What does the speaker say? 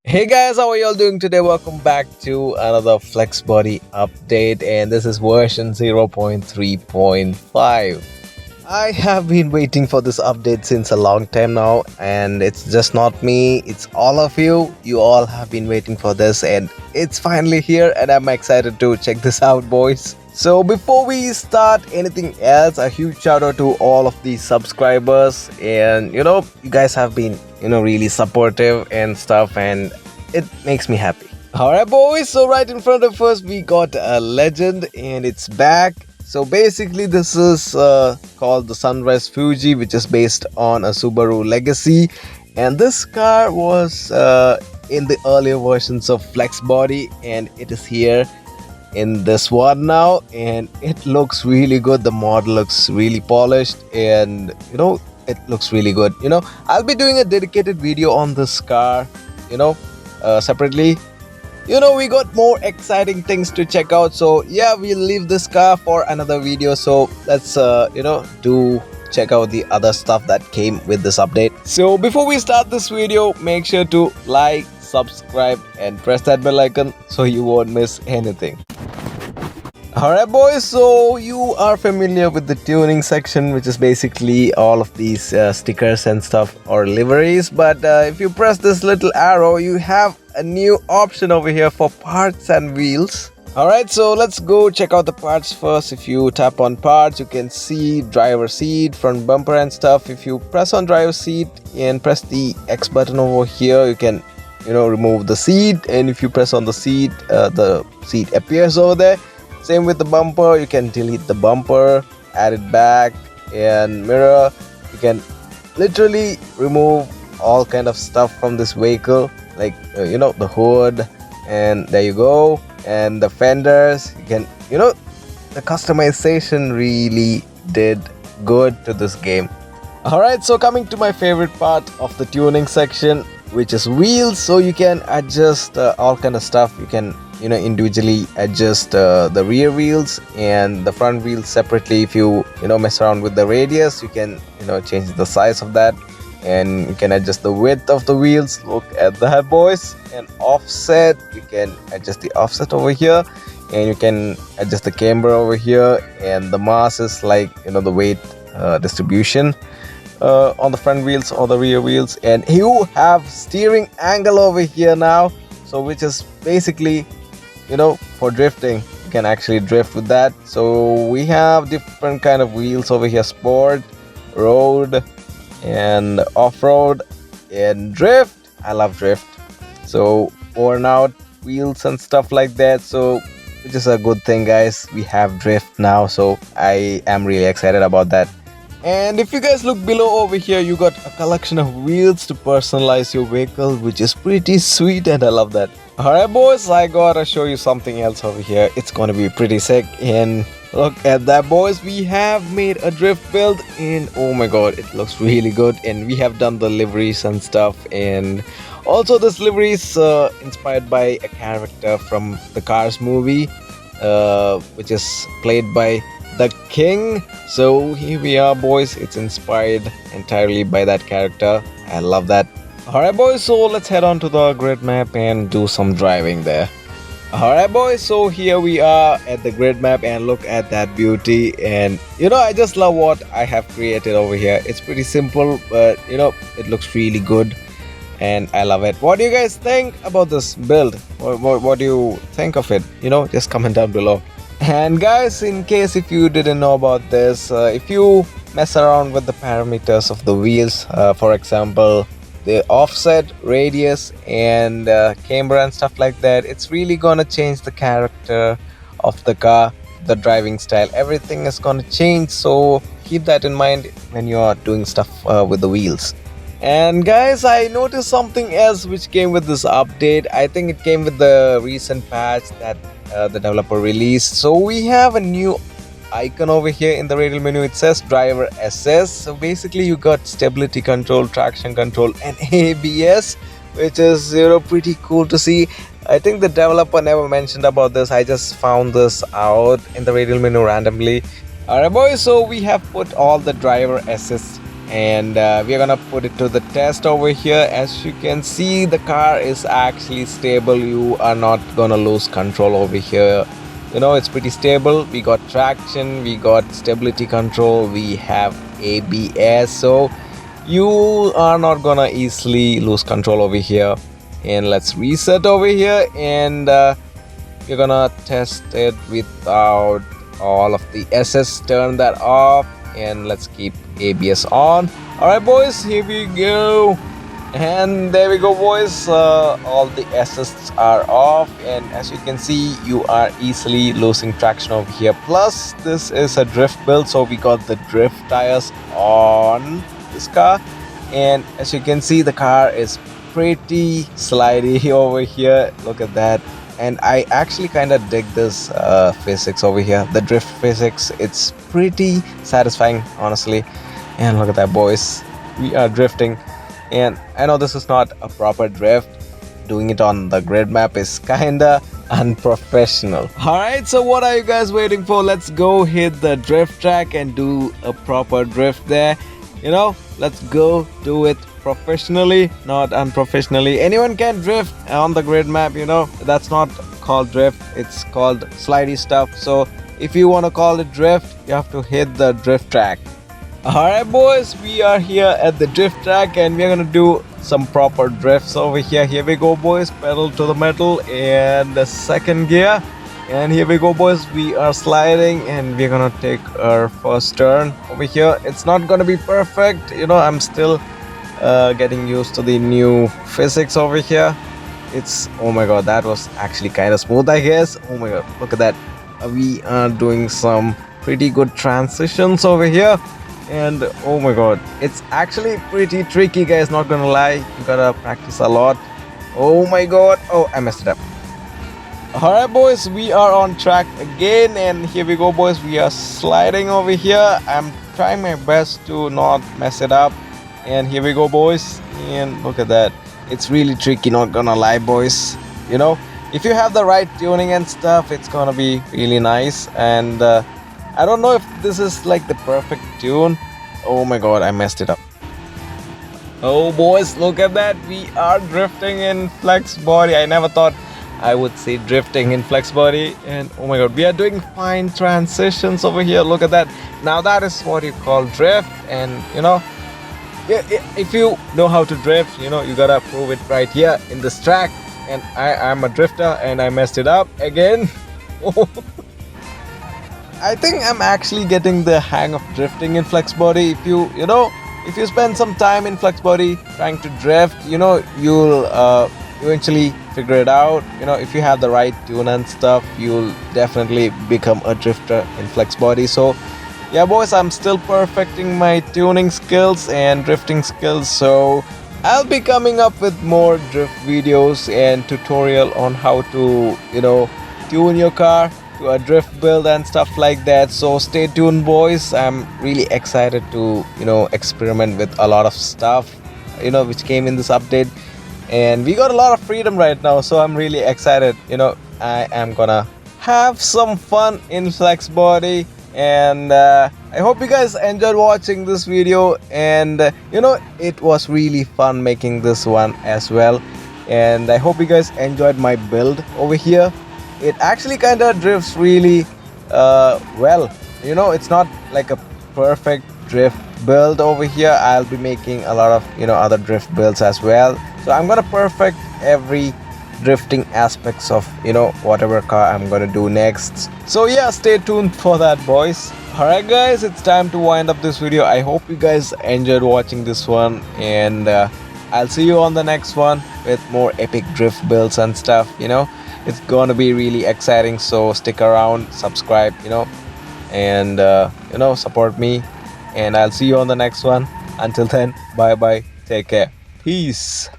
Hey guys, how are y'all doing today? Welcome back to another Flexbody update, and this is version 0.3.5. I have been waiting for this update since a long time now, and it's just not me, it's all of you. You all have been waiting for this, and it's finally here, and I'm excited to check this out, boys. So before we start anything else, a huge shout out to all of the subscribers, and you guys have been really supportive and stuff, and it makes me happy. Alright boys, so right in front of us we got a legend and it's back. So basically this is called the Sunrise Fuji, which is based on a Subaru Legacy, and this car was in the earlier versions of Flexbody, and it is here in this one now, and it looks really good. The model looks really polished, and it looks really good. I'll be doing a dedicated video on this car separately. We got more exciting things to check out, so yeah, we'll leave this car for another video. So let's do check out the other stuff that came with this update. So before we start this video, make sure to like, subscribe and press that bell icon so you won't miss anything. Alright boys, so you are familiar with the tuning section, which is basically all of these stickers and stuff or liveries, but if you press this little arrow, you have a new option over here for parts and wheels. Alright, so let's go check out the parts first. If you tap on parts, you can see driver seat, front bumper and stuff. If you press on driver seat and press the X button over here, you can remove the seat, and if you press on the seat appears over there. Same with the bumper, you can delete the bumper, add it back, and mirror. You can literally remove all kind of stuff from this vehicle, like the hood, and there you go, and the fenders. You can the customization really did good to this game. Alright, so coming to my favorite part of the tuning section, which is wheels. So you can adjust all kind of stuff. You can individually adjust the rear wheels and the front wheels separately. If you mess around with the radius, you can change the size of that, and you can adjust the width of the wheels. Look at that boys. And offset, you can adjust the offset over here, and you can adjust the camber over here, and the mass is like the weight distribution on the front wheels or the rear wheels. And you have steering angle over here now, so which is basically for drifting. You can actually drift with that. So we have different kind of wheels over here: sport, road, and off-road, and drift. I love drift. So worn out wheels and stuff like that, so which is a good thing, guys. We have drift now, so I am really excited about that. And if you guys look below over here, you got a collection of wheels to personalize your vehicle, which is pretty sweet, and I love that. Alright boys, I gotta show you something else over here. It's gonna be pretty sick. And look at that boys, we have made a drift build, and oh my god, it looks really good. And we have done the liveries and stuff, and also this livery is inspired by a character from the Cars movie, which is played by the King. So here we are boys, it's inspired entirely by that character. I love that. Alright boys, so let's head on to the grid map and do some driving there. Alright boys, so here we are at the grid map, and look at that beauty. And I just love what I have created over here. It's pretty simple, but it looks really good, and I love it. What do you guys think about this build? What do you think of it? Just comment down below. And guys, in case if you didn't know about this, if you mess around with the parameters of the wheels, for example the offset, radius, and camber and stuff like that, it's really gonna change the character of the car, the driving style. Everything is gonna change, so keep that in mind when you are doing stuff with the wheels. And guys, I noticed something else which came with this update. I think it came with the recent patch that the developer released. So we have a new icon over here in the radial menu. It says driver SS. So basically you got stability control, traction control, and ABS, which is pretty cool to see. I think the developer never mentioned about this. I just found this out in the radial menu randomly. Alright boys, so we have put all the driver SS and we're gonna put it to the test over here. As you can see, the car is actually stable. You are not gonna lose control over here. It's pretty stable. We got traction, we got stability control, we have ABS, so you are not gonna easily lose control over here. And let's reset over here, and we're gonna test it without all of the SS. Turn that off, and let's keep ABS on. Alright boys, here we go, and there we go boys. All the SS are off, and as you can see, you are easily losing traction over here. Plus this is a drift build, so we got the drift tires on this car, and as you can see, the car is pretty slidey over here. Look at that. And I actually kind of dig this physics over here, the drift physics. It's pretty satisfying, honestly. And look at that boys, we are drifting. And I know this is not a proper drift. Doing it on the grid map is kinda unprofessional. Alright, so what are you guys waiting for? Let's go hit the drift track and do a proper drift there. Let's go do it professionally, not unprofessionally. Anyone can drift on the grid map. That's not called drift, it's called slidey stuff. So if you want to call it drift, you have to hit the drift track. Alright boys, we are here at the drift track, and we're gonna do some proper drifts over here. Here we go boys, pedal to the metal, and the second gear, and here we go boys. We are sliding, and we're gonna take our first turn over here. It's not gonna be perfect, I'm still getting used to the new physics over here. Oh my god, that was actually kind of smooth, I guess. Oh my god, look at that. We are doing some pretty good transitions over here, and oh my god, it's actually pretty tricky, guys, not gonna lie. You gotta practice a lot. Oh my god, oh, I messed it up. Alright boys, we are on track again, and here we go boys. We are sliding over here. I'm trying my best to not mess it up. And here we go boys, and look at that. It's really tricky, not gonna lie boys. If you have the right tuning and stuff, it's gonna be really nice. And I don't know if this is like the perfect tune. Oh my god, I messed it up. Oh boys, look at that. We are drifting in Flexbody. I never thought I would say drifting in Flexbody. And oh my god, we are doing fine transitions over here. Look at that. Now that is what you call drift. And if you know how to drift, you gotta prove it right here in this track. And I'm a drifter, and I messed it up again. I think I'm actually getting the hang of drifting in Flexbody. If you spend some time in Flexbody trying to drift, you'll eventually figure it out. If you have the right tune and stuff, you'll definitely become a drifter in Flexbody. So yeah boys, I'm still perfecting my tuning skills and drifting skills, so I'll be coming up with more drift videos and tutorial on how to tune your car to a drift build and stuff like that. So stay tuned boys. I'm really excited to experiment with a lot of stuff which came in this update, and we got a lot of freedom right now, so I'm really excited. I am gonna have some fun in Flexbody. And I hope you guys enjoyed watching this video, and it was really fun making this one as well. And I hope you guys enjoyed my build over here. It actually kind of drifts really well. It's not like a perfect drift build over here. I'll be making a lot of other drift builds as well, so I'm gonna perfect every drifting aspects of whatever car I'm gonna do next. So yeah, stay tuned for that boys. Alright guys, it's time to wind up this video. I hope you guys enjoyed watching this one, and I'll see you on the next one with more epic drift builds and stuff. It's gonna be really exciting, so stick around, subscribe, and support me, and I'll see you on the next one. Until then, bye bye, take care, peace.